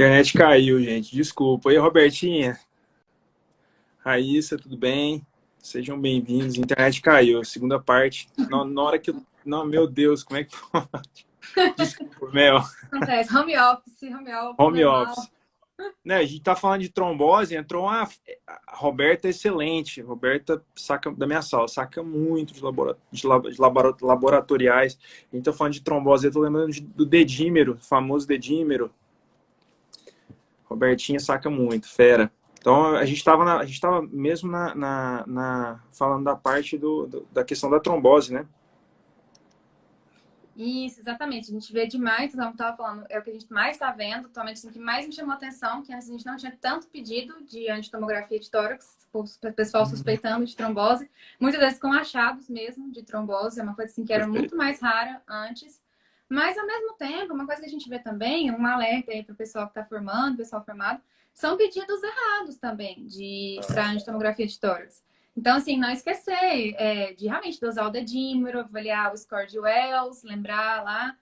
Internet caiu, gente. Desculpa. Oi, Robertinha. Raíssa, tudo bem? Sejam bem-vindos. Internet caiu. Segunda parte. Na hora que eu... Não, meu Deus, como é que pode? Desculpa, Mel. Acontece. Home office, Home normal. office. Né, a gente tá falando de trombose, entrou uma... A Roberta é excelente. Roberta saca da minha sala, saca muito de laboratoriais. A gente tá falando de trombose, eu tô lembrando do dedímero, famoso dedímero. Robertinha saca muito, fera. Então, a gente tava mesmo falando da parte da questão da trombose, né? Isso, exatamente. A gente vê demais, como eu estava falando, é o que a gente mais está vendo. Atualmente, assim, o que mais me chamou a atenção, que antes a gente não tinha tanto pedido de angitomografia de tórax, o pessoal suspeitando de trombose, muitas vezes com achados mesmo de trombose, é uma coisa assim que era Perfeito. muito mais rara antes. Mas, ao mesmo tempo, uma coisa que a gente vê também, um alerta aí para o pessoal que está formando, pessoal formado, são pedidos errados também para angitomografia de tórax. Então, assim, não esquecer de realmente dosar o dedímero, avaliar o score de Wells, lembrar lá,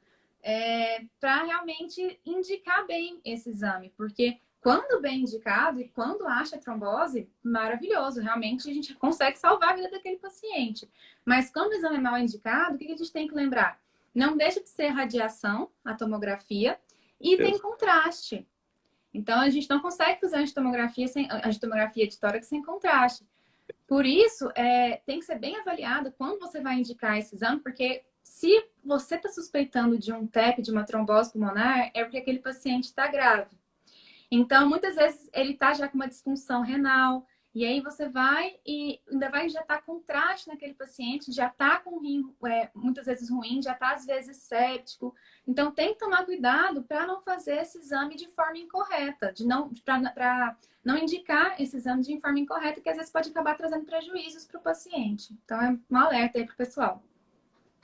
para realmente indicar bem esse exame. Porque quando bem indicado e quando acha trombose, maravilhoso. Realmente a gente consegue salvar a vida daquele paciente. Mas quando o exame é mal indicado, o que a gente tem que lembrar? Não deixa de ser radiação, a tomografia, e tem contraste. Então, a gente não consegue fazer a de tórax sem contraste. Por isso, tem que ser bem avaliado quando você vai indicar esse exame, porque se você está suspeitando de um TEP, de uma trombose pulmonar, é porque aquele paciente está grave. Então, muitas vezes, ele está já com uma disfunção renal, e aí você vai e ainda vai injetar contraste naquele paciente, já está com o rim muitas vezes ruim, já está às vezes séptico. Então, tem que tomar cuidado para não fazer esse exame de forma incorreta, para não indicar esse exame de forma incorreta, que às vezes pode acabar trazendo prejuízos para o paciente. Então, é um alerta aí para o pessoal.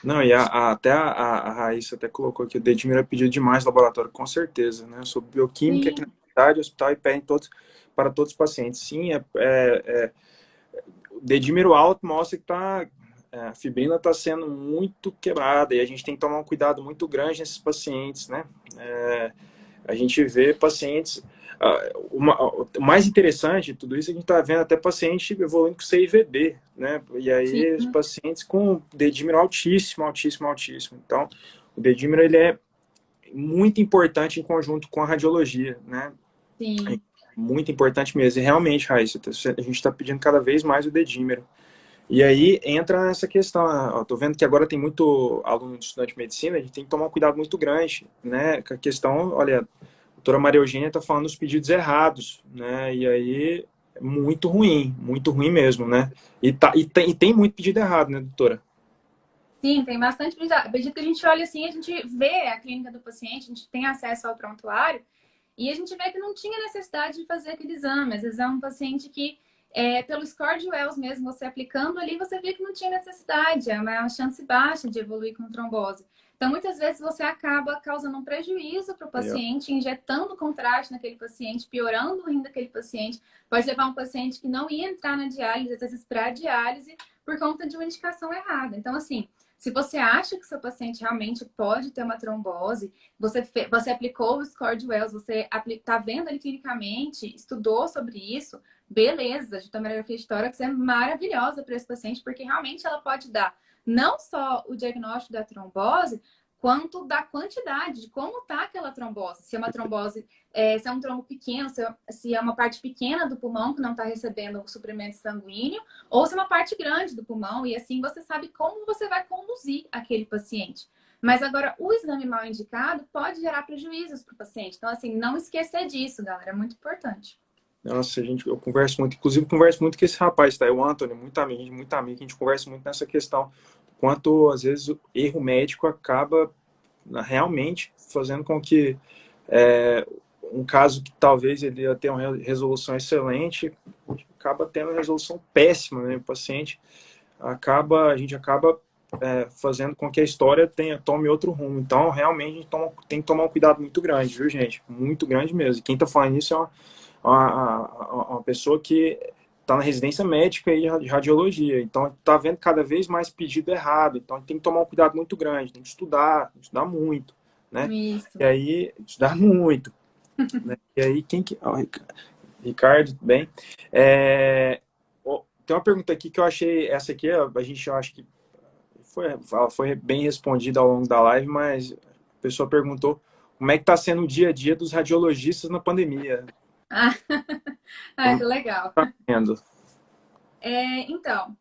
Não, e até a Raíssa até colocou aqui, o dedímero é pedido demais no laboratório, com certeza, né? Eu sou bioquímica aqui na Sim, cidade, hospital e pedem para todos os pacientes. Sim, o dedímero alto mostra que a fibrina está sendo muito quebrada e a gente tem que tomar um cuidado muito grande nesses pacientes, né? A gente vê pacientes... o mais interessante de tudo isso é que a gente está vendo até paciente evoluindo com CIVD, né? E sim, aí os pacientes com dedímero altíssimo, altíssimo, altíssimo. Então, o dedímero ele é muito importante em conjunto com a radiologia, né? É sim. muito importante mesmo. E realmente, Raíssa, a gente está pedindo cada vez mais o dedímero. E aí entra nessa questão, eu tô vendo que agora tem muito aluno de estudante de medicina, a gente tem que tomar um cuidado muito grande, né, com a questão, olha, a doutora Maria Eugênia tá falando os pedidos errados, né, e aí é muito ruim mesmo, né, e tem muito pedido errado, né, doutora? Sim, tem bastante pedido. À medida que a gente olha assim, a gente vê a clínica do paciente, a gente tem acesso ao prontuário e a gente vê que não tinha necessidade de fazer aquele exame. Às vezes é um paciente que, pelo score de Wells mesmo, você aplicando ali, você vê que não tinha necessidade, é uma chance baixa de evoluir com trombose. Então, muitas vezes você acaba causando um prejuízo para o Aí, ó. paciente, injetando contraste naquele paciente, piorando o rim daquele paciente. Pode levar um paciente que não ia entrar na diálise, às vezes para a diálise, por conta de uma indicação errada. Então, assim, se você acha que seu paciente realmente pode ter uma trombose, você aplicou o score de Wells, você está vendo ele clinicamente, estudou sobre isso, beleza, de tomografia de tórax é maravilhosa para esse paciente, porque realmente ela pode dar não só o diagnóstico da trombose, quanto da quantidade, de como está aquela trombose. Se é uma trombose, se é um trombo pequeno, se é uma parte pequena do pulmão que não está recebendo o suprimento sanguíneo, ou se é uma parte grande do pulmão, e assim você sabe como você vai conduzir aquele paciente. Mas agora, o exame mal indicado pode gerar prejuízos para o paciente. Então, assim, não esquecer disso, galera, é muito importante. Nossa, eu converso muito, inclusive converso muito com esse rapaz, tá? O Antônio, muito amigo, a gente conversa muito nessa questão, quanto às vezes o erro médico acaba realmente fazendo com que um caso que talvez ele ia ter uma resolução excelente, acaba tendo uma resolução péssima, né? O paciente a gente acaba fazendo com que a história tome outro rumo. Então, realmente, a gente tem que tomar um cuidado muito grande, viu, gente? Muito grande mesmo. E quem está falando isso é uma pessoa que está na residência médica e de radiologia. Então, está vendo cada vez mais pedido errado. Então, tem que tomar um cuidado muito grande, tem que estudar muito, né? Isso. E aí, estudar muito. né? E aí, quem que... Ricardo, tudo bem? É, tem uma pergunta aqui que eu achei, essa aqui, a gente, eu acho que foi bem respondida ao longo da live, mas a pessoa perguntou como é que está sendo o dia a dia dos radiologistas na pandemia. Ah, ah, Como que legal. está sendo? Então,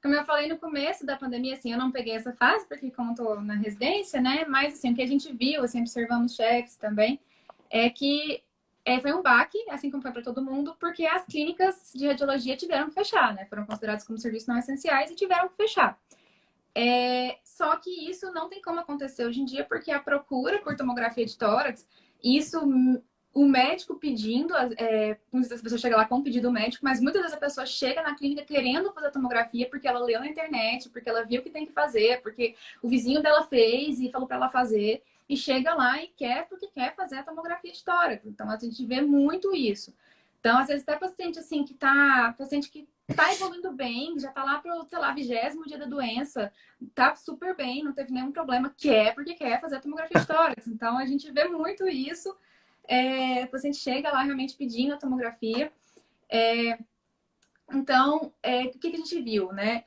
como eu falei no começo da pandemia, assim, eu não peguei essa fase, porque como estou na residência, né? Mas, assim, o que a gente viu, assim, observamos chefes também, é que foi um baque, assim como foi para todo mundo, porque as clínicas de radiologia tiveram que fechar, né? Foram consideradas como serviços não essenciais e tiveram que fechar. Só que isso não tem como acontecer hoje em dia, porque a procura por tomografia de tórax, isso o médico pedindo, muitas vezes a pessoa chega lá com um pedido médico, mas muitas vezes a pessoa chega na clínica querendo fazer tomografia porque ela leu na internet, porque ela viu que tem que fazer, porque o vizinho dela fez e falou para ela fazer, e chega lá e quer porque quer fazer a tomografia de tórax. Então a gente vê muito isso. Então, às vezes, até paciente assim paciente que tá evoluindo bem, já tá lá pro, sei lá, 20º dia da doença, tá super bem, não teve nenhum problema, quer porque quer fazer a tomografia de tórax. Então, a gente vê muito isso. O paciente chega lá realmente pedindo a tomografia. Então, o que a gente viu, né?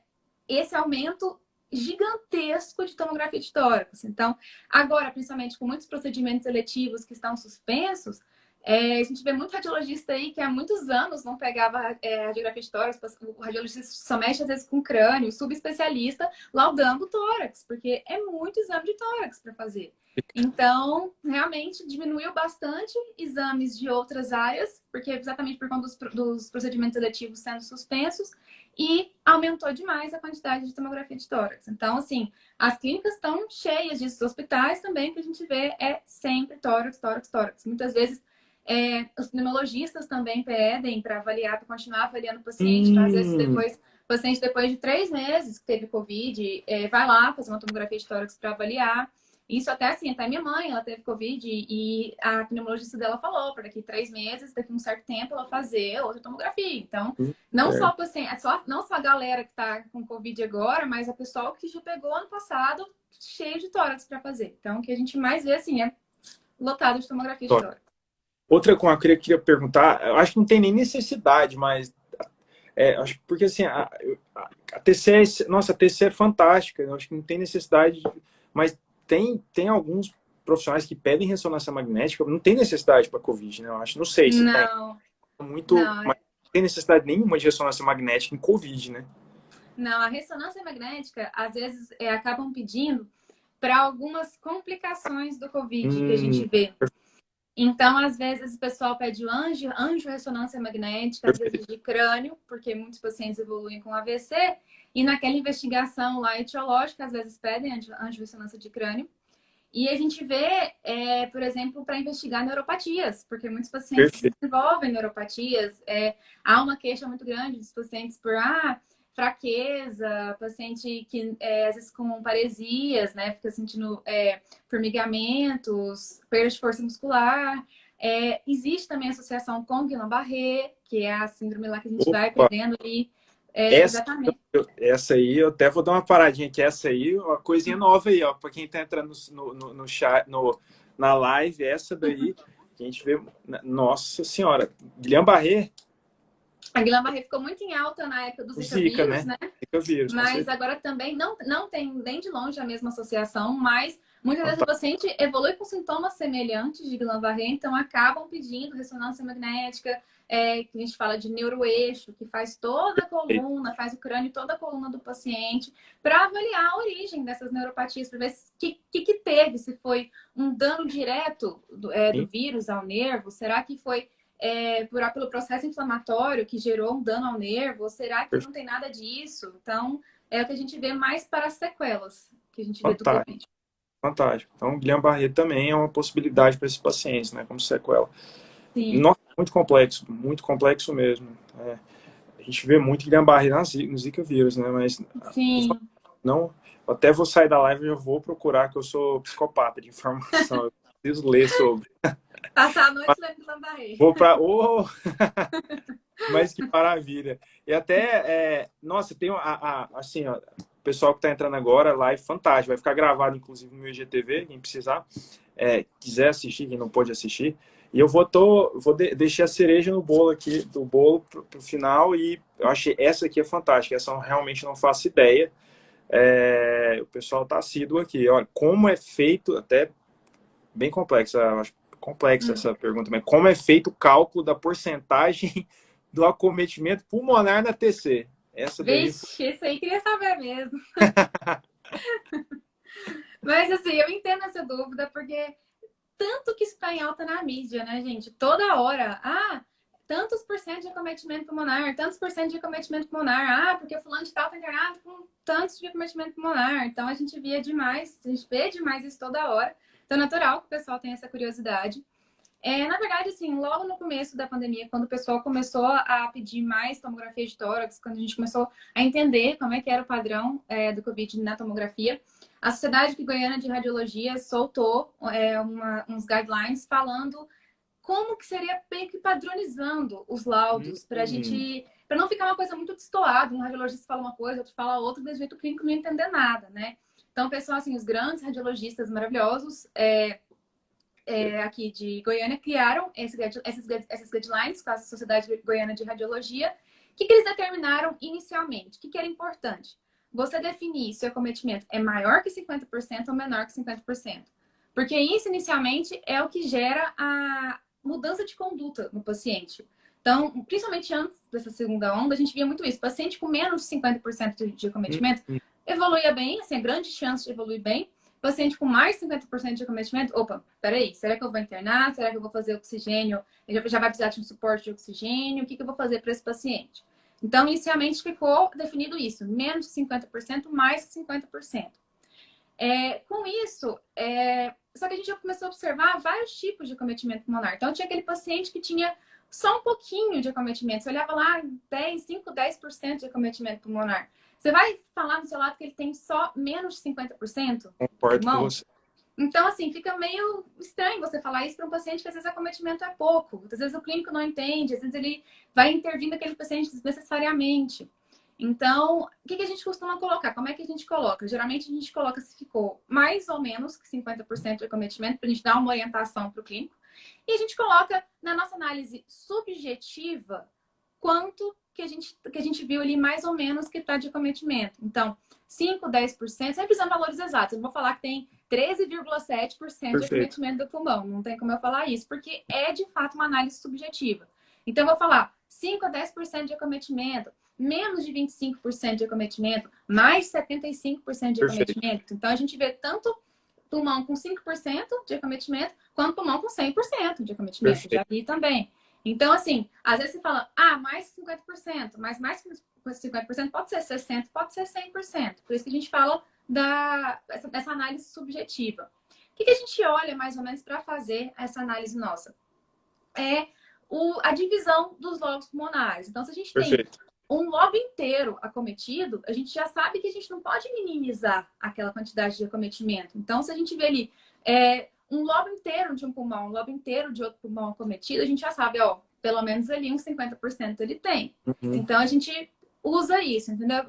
Esse aumento gigantesco de tomografia de tórax. Então, agora, principalmente com muitos procedimentos eletivos que estão suspensos, a gente vê muito radiologista aí que há muitos anos não pegava radiografia de tórax, o radiologista só mexe às vezes com crânio, subespecialista, laudando tórax, porque é muito exame de tórax para fazer. Então, realmente diminuiu bastante exames de outras áreas, porque exatamente por conta dos procedimentos eletivos sendo suspensos, e aumentou demais a quantidade de tomografia de tórax. Então, assim, as clínicas estão cheias disso, os hospitais também, que a gente vê sempre tórax, tórax, tórax. Muitas vezes, os pneumologistas também pedem para avaliar, para continuar avaliando o paciente. Então, às vezes, o paciente, depois de 3 meses que teve Covid, vai lá fazer uma tomografia de tórax para avaliar. Isso até assim, até minha mãe, ela teve Covid e a pneumologista dela falou, para daqui 3 meses, daqui um certo tempo, ela fazer outra tomografia. Então, não só, assim, não só a galera que tá com Covid agora, mas a pessoa que já pegou ano passado cheio de tórax para fazer. Então, o que a gente mais vê, assim, é lotado de tomografia de tórax. Outra com a que eu queria perguntar, eu acho que não tem nem necessidade, mas acho que porque assim, a TC, nossa, a TC é fantástica, eu acho que não tem necessidade, mas tem alguns profissionais que pedem ressonância magnética, não tem necessidade para Covid, né? Eu acho, não sei se tem. Mas não tem necessidade nenhuma de ressonância magnética em Covid, né? Não, a ressonância magnética, às vezes, acabam pedindo para algumas complicações do Covid que a gente vê. Então, às vezes, o pessoal pede o angiorressonância magnética, às vezes de crânio, porque muitos pacientes evoluem com AVC, e naquela investigação lá etiológica, às vezes pedem angiorressonância de crânio. E a gente vê, por exemplo, para investigar neuropatias, porque muitos pacientes desenvolvem neuropatias. Há uma queixa muito grande dos pacientes por fraqueza, paciente que às vezes com paresias, né? Fica sentindo formigamentos, perda de força muscular. Existe também a associação com Guillain-Barré, que é a síndrome lá que a gente vai perdendo ali. Exatamente. Essa aí, eu até vou dar uma paradinha aqui. Essa aí, uma coisinha nova aí, ó, para quem tá entrando no chat, na live, essa daí, a gente vê, nossa senhora, Guillain-Barré. A Guillain-Barré ficou muito em alta na época do Zika vírus, né? Zika vírus, mas agora também não tem nem de longe a mesma associação, mas muitas vezes o paciente evolui com sintomas semelhantes de Guillain-Barré, então acabam pedindo ressonância magnética, que a gente fala de neuroeixo, que faz toda a coluna, faz o crânio, toda a coluna do paciente, para avaliar a origem dessas neuropatias, para ver o que teve, se foi um dano direto do vírus ao nervo, será que foi pelo processo inflamatório que gerou um dano ao nervo, ou será que não tem nada disso? Então, é o que a gente vê mais para as sequelas que a gente vê do Covid. Fantástico. Então, Guillain-Barré também é uma possibilidade para esses pacientes, né, como sequela. Sim. Nossa, muito complexo mesmo. A gente vê muito Guillain-Barré no Zika vírus, né, mas sim. Não, até vou sair da live e já vou procurar, que eu sou psicopata de informação, eu preciso ler sobre. Passar a noite lendo Guillain-Barré. Vou para... Mas que maravilha. E até, nossa, tem assim, ó, o pessoal que está entrando agora, live fantástico, vai ficar gravado, inclusive, no IGTV, quem precisar, quiser assistir, quem não pode assistir. E eu deixar a cereja no bolo aqui, do bolo pro final, e eu achei essa aqui é fantástica, essa eu realmente não faço ideia. O pessoal tá assíduo aqui. Olha, como é feito, até bem complexa, eu acho complexa essa pergunta, mas como é feito o cálculo da porcentagem do acometimento pulmonar na TC? Essa daí. Vixe, isso aí queria saber mesmo. Mas assim, eu entendo essa dúvida, porque tanto que está em alta na mídia, né, gente? Toda hora. Ah, tantos por cento de acometimento pulmonar, tantos por cento de acometimento pulmonar. Ah, porque fulano de tal está internado com tantos de acometimento pulmonar. Então a gente vê demais isso toda hora. Então é natural que o pessoal tenha essa curiosidade. Na verdade, assim, logo no começo da pandemia, quando o pessoal começou a pedir mais tomografia de tórax, quando a gente começou a entender como é que era o padrão do Covid na tomografia, a Sociedade Goiana de Radiologia soltou uns guidelines falando como que seria bem que padronizando os laudos, para não ficar uma coisa muito destoada, um radiologista fala uma coisa, outro fala outra, do jeito clínico não entender nada, né? Então, pessoal, assim, os grandes radiologistas maravilhosos aqui de Goiânia criaram essas guidelines com a Sociedade Goiana de Radiologia. O que eles determinaram inicialmente? O que era importante? Você definir se o acometimento é maior que 50% ou menor que 50%. Porque isso, inicialmente, é o que gera a mudança de conduta no paciente. Então, principalmente antes dessa segunda onda, a gente via muito isso. O paciente com menos de 50% de acometimento evoluía bem, assim, grande chance de evoluir bem. Paciente com mais de 50% de acometimento, opa, peraí, será que eu vou internar? Será que eu vou fazer oxigênio? Ele já vai precisar de um suporte de oxigênio? O que eu vou fazer para esse paciente? Então, inicialmente ficou definido isso, menos de 50%, mais de 50%. Com isso, só que a gente já começou a observar vários tipos de acometimento pulmonar. Então, tinha aquele paciente que tinha só um pouquinho de acometimento. Você olhava lá, 5-10% de acometimento pulmonar. Você vai falar no seu lado que ele tem só menos de 50%? Concordo com você. Então, assim, fica meio estranho você falar isso para um paciente que às vezes o acometimento é pouco. Às vezes o clínico não entende, às vezes ele vai intervindo aquele paciente desnecessariamente. Então, o que a gente costuma colocar? Como é que a gente coloca? Geralmente a gente coloca se ficou mais ou menos que 50% de acometimento, para a gente dar uma orientação para o clínico. E a gente coloca na nossa análise subjetiva quanto que a gente viu ali mais ou menos que está de acometimento. Então, 5, 10%, sempre usando valores exatos. Eu não vou falar que tem 13,7% de acometimento do pulmão. Não tem como eu falar isso, porque é de fato uma análise subjetiva. Então, eu vou falar 5 a 10% de acometimento, menos de 25% de acometimento, mais 75% de acometimento. Então, a gente vê tanto pulmão com 5% de acometimento, quanto pulmão com 100% de acometimento. Já vi também. Então, assim, às vezes você fala, mais 50%, mas mais 50% pode ser 60%, pode ser 100%. Por isso que a gente fala dessa análise subjetiva. O que a gente olha, mais ou menos, para fazer essa análise nossa? A divisão dos lobos pulmonares. Então, se a gente tem um lobo inteiro acometido, a gente já sabe que a gente não pode minimizar aquela quantidade de acometimento. Então, se a gente vê ali um lobo inteiro de um pulmão, um lobo inteiro de outro pulmão acometido, a gente já sabe, pelo menos ali uns 50% ele tem. Então, a gente usa isso, entendeu?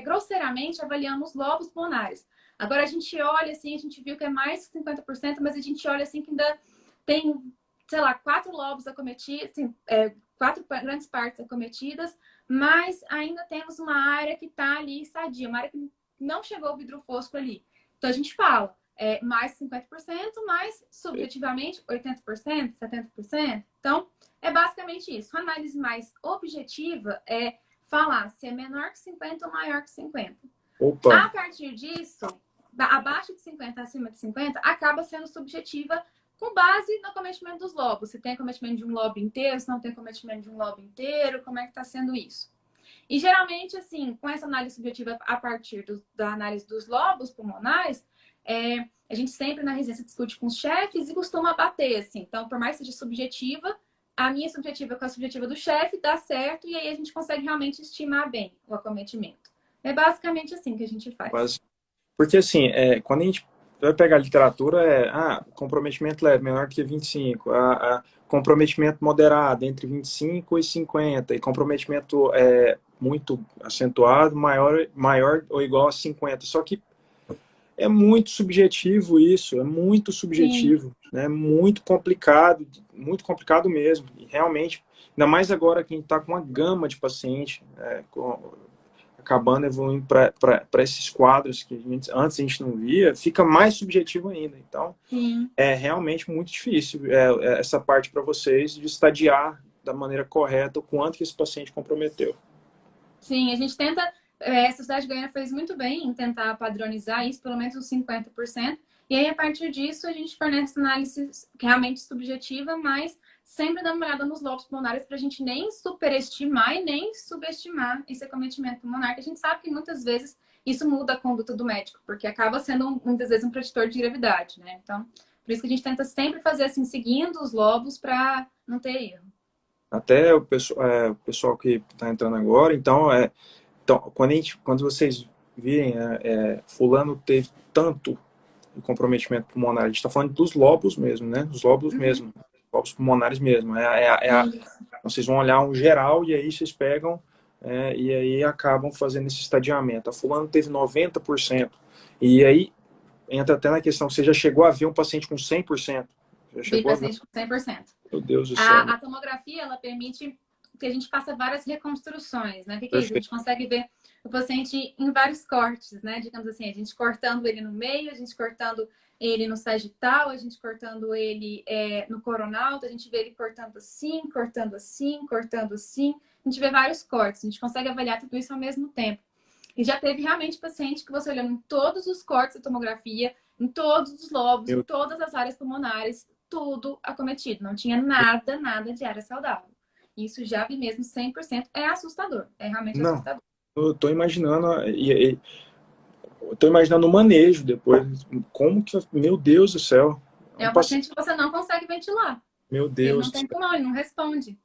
Grosseiramente avaliando os lobos pulmonares. Agora, a gente olha assim, a gente viu que é mais que 50%, mas a gente olha assim que ainda tem, sei lá, 4 lobos acometidos, assim, 4 grandes partes acometidas, mas ainda temos uma área que está ali sadia, uma área que não chegou o vidro fosco ali. Então, a gente fala, mais 50%, mais subjetivamente 80%, 70%. Então, é basicamente isso. A análise mais objetiva é falar se é menor que 50 ou maior que 50. Opa. A partir disso, abaixo de 50, acima de 50, acaba sendo subjetiva com base no acometimento dos lobos. Se tem acometimento de um lobo inteiro, se não tem acometimento de um lobo inteiro, como é que está sendo isso? E geralmente, assim, com essa análise subjetiva a partir da análise dos lobos pulmonares, a gente sempre na residência discute com os chefes e costuma bater, assim. Então, por mais que seja subjetiva, a minha subjetiva com a subjetiva do chefe dá certo e aí a gente consegue realmente estimar bem o acometimento. É basicamente assim que a gente faz. Porque, assim, quando a gente vai pegar a literatura, comprometimento leve, menor que 25, comprometimento moderado, entre 25 e 50, e comprometimento muito acentuado, maior ou igual a 50. Só que É muito subjetivo isso, é muito Sim, subjetivo, né? Muito complicado mesmo. E realmente, ainda mais agora que a gente está com uma gama de pacientes, acabando evoluindo para esses quadros que antes a gente não via, fica mais subjetivo ainda. Então, sim. é realmente muito difícil essa parte para vocês de estadiar da maneira correta o quanto que esse paciente comprometeu. Sim, a gente tenta. A Sociedade Goiana fez muito bem em tentar padronizar isso, pelo menos uns 50%. E aí, a partir disso, a gente fornece análise realmente subjetiva, mas sempre dando uma olhada nos lobos pulmonares para a gente nem superestimar e nem subestimar esse acometimento pulmonar, que a gente sabe que muitas vezes isso muda a conduta do médico, porque acaba sendo muitas vezes um preditor de gravidade, né? Então, por isso que a gente tenta sempre fazer assim, seguindo os lobos para não ter erro. Até o pessoal que está entrando agora, então quando vocês virem, fulano teve tanto comprometimento pulmonar, a gente está falando dos lobos mesmo, né? Dos lobos Uhum. mesmo, lobos pulmonares mesmo. Isso. Vocês vão olhar um geral e aí vocês pegam e aí acabam fazendo esse estadiamento. A fulano teve 90%. E aí entra até na questão, você já chegou a ver um paciente com 100%? Já Vi chegou a ver? paciente com 100%. Meu Deus do céu. A tomografia, ela permite que a gente faça várias reconstruções, né? O que é isso? A Perfeito. gente consegue ver o paciente em vários cortes, né? Digamos assim, a gente cortando ele no meio, a gente cortando ele no sagital, a gente cortando ele no coronal, a gente vê ele cortando assim, cortando assim, cortando assim. A gente vê vários cortes, a gente consegue avaliar tudo isso ao mesmo tempo. E já teve realmente paciente que você olhando em todos os cortes da tomografia, em todos os lobos, em Meu, todas as áreas pulmonares, tudo acometido. Não tinha nada, nada de área saudável. Isso já vi mesmo 100%. É assustador. É realmente não, assustador. eu tô imaginando, eu tô imaginando o manejo depois. Como que, meu Deus do céu. É Um um paciente, paciente que você não consegue ventilar. meu Porque ele Deus não do tem céu. pulmão, ele não responde.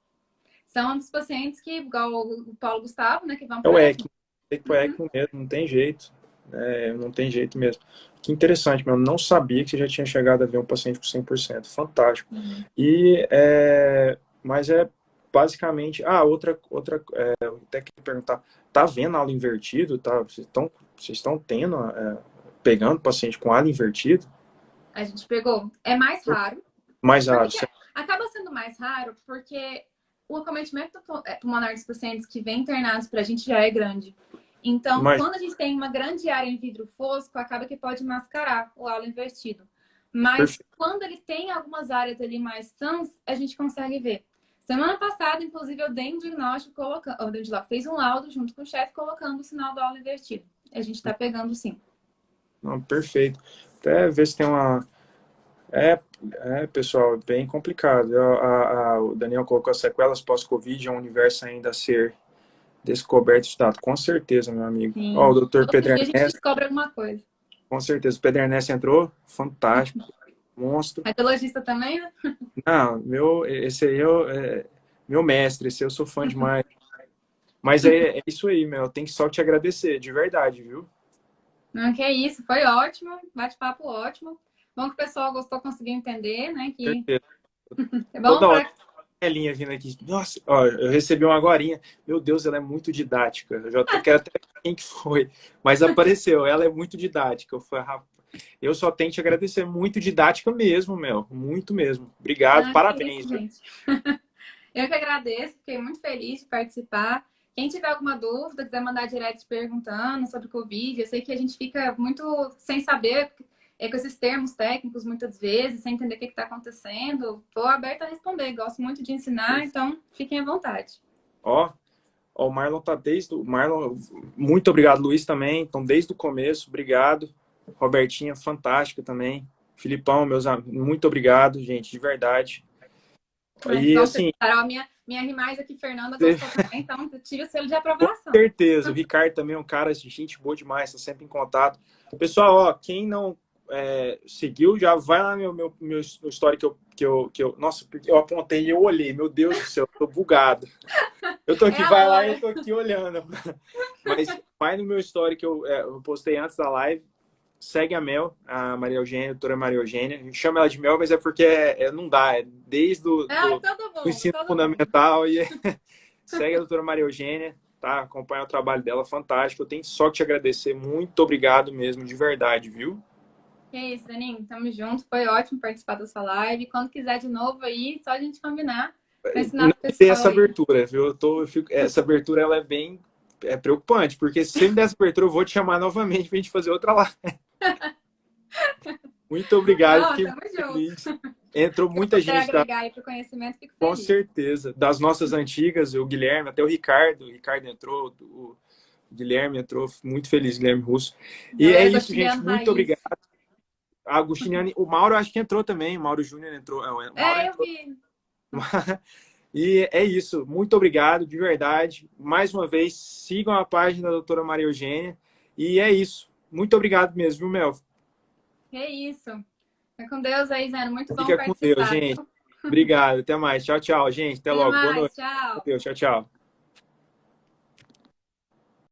São dos pacientes que, igual o Paulo Gustavo, né, que vão É o para ECMO. ECMO. Tem que ir pro Uhum. ECMO mesmo, não tem jeito. Não tem jeito mesmo. Que interessante, mas eu não sabia que você já tinha chegado a ver um paciente com 100%. Fantástico. Uhum. Mas é basicamente. Ah, eu até queria perguntar: tá vendo aula invertido? Tá, vocês estão pegando paciente com ala invertido? A gente pegou. É mais raro. Mais Por que raro, que acaba sendo mais raro? Porque o acometimento pulmonar dos pacientes que vêm internados para a gente já é grande. Então, mas quando a gente tem uma grande área em vidro fosco, acaba que pode mascarar o halo invertido. Mas perfeito. quando ele tem algumas áreas ali mais sãs, a gente consegue ver. Semana passada, inclusive, eu dei um diagnóstico colocando, fez um laudo junto com o chefe colocando o sinal do halo invertido. A gente está pegando sim. Não, perfeito. Até ver se tem uma. É, pessoal, bem complicado. O Daniel colocou as sequelas pós-Covid, é um universo ainda a ser descoberto e estudado. Com certeza, meu amigo. Ó, o Sim. doutor Todo Pedro dia a gente Ernesto, descobre alguma coisa. com certeza. O Pedro Ernesto entrou, fantástico, monstro. Radiologista também, né? Não, esse aí meu mestre, esse eu sou fã demais. Mas é isso aí, meu. Eu tenho que só te agradecer, de verdade, viu? Não, que é isso, foi ótimo, bate-papo ótimo. Bom que o pessoal gostou, conseguiu entender, né? Que Certeza. é bom Toda hora para. a linha vindo aqui. Nossa, ó, eu recebi uma agorinha. Meu Deus, ela é muito didática. Eu já quero até ver quem que foi. Mas apareceu, ela é muito didática. Eu só tenho que te agradecer. Muito didática mesmo, meu. Muito mesmo. Obrigado, Ah, que isso, parabéns, viu? gente. Eu que agradeço, fiquei muito feliz de participar. Quem tiver alguma dúvida, quiser mandar direct perguntando sobre o Covid, eu sei que a gente fica muito sem saber com esses termos técnicos muitas vezes, sem entender o que está acontecendo. Estou aberta a responder, gosto muito de ensinar, então fiquem à vontade. Ó, ó, o Marlon tá Marlon, muito obrigado, Luiz também. Então, desde o começo, obrigado. Robertinha, fantástica também. Filipão, meus amigos, muito obrigado, gente, de verdade. Ai, que E bom, assim, Carol, minha rimais aqui, Fernanda, gostou também, então eu tive o selo de com aprovação. certeza. O Ricardo também é um cara de gente boa demais, está sempre em contato. Pessoal, ó, quem não seguiu, já vai lá no story nossa, porque eu apontei e eu olhei. Meu Deus do céu, eu tô bugado. Eu tô É aqui, a vai lá e eu hora. tô aqui olhando. Mas vai no meu story que eu postei antes da live. Segue a Mel, a Maria Eugênia, a doutora Maria Eugênia. A gente chama ela de Mel, mas é porque não dá. É desde Ai, do todo mundo, ensino todo mundo. fundamental. E segue a doutora Maria Eugênia. tá? Acompanhar o trabalho dela, fantástico. Eu tenho só que te agradecer. Muito obrigado mesmo, de verdade, viu? Que é isso, Daninho. Tamo junto. Foi ótimo participar da sua live. Quando quiser de novo aí, só a gente combinar para ensinar Não pro tem pessoal essa aí. abertura, viu? Essa abertura ela é bem preocupante, porque se você me der essa abertura, eu vou te chamar novamente pra gente fazer outra live. Muito obrigado, Não, fiquei tamo muito junto. feliz. Entrou Se eu muita puder gente da, agregar aí pro conhecimento, fico com feliz. certeza, das nossas antigas, o Guilherme, até o Ricardo entrou, o Guilherme entrou, muito feliz, Guilherme Russo. E é Galera isso, gente, Gostiliano muito Raiz. obrigado. A Agostiniane, o Mauro acho que entrou também, o Mauro Júnior entrou, o Mauro É, eu entrou. vi. E é isso, muito obrigado, de verdade. Mais uma vez, sigam a página da doutora Maria Eugênia. E é isso. Muito obrigado mesmo, viu, Mel? É isso. Fica com Deus aí, Zé. Muito bom Fica com Deus, participar, gente. viu? Obrigado, até mais. Tchau, tchau, gente. Até Até logo. Boa mais. noite. Com Tchau. Deus, tchau, tchau.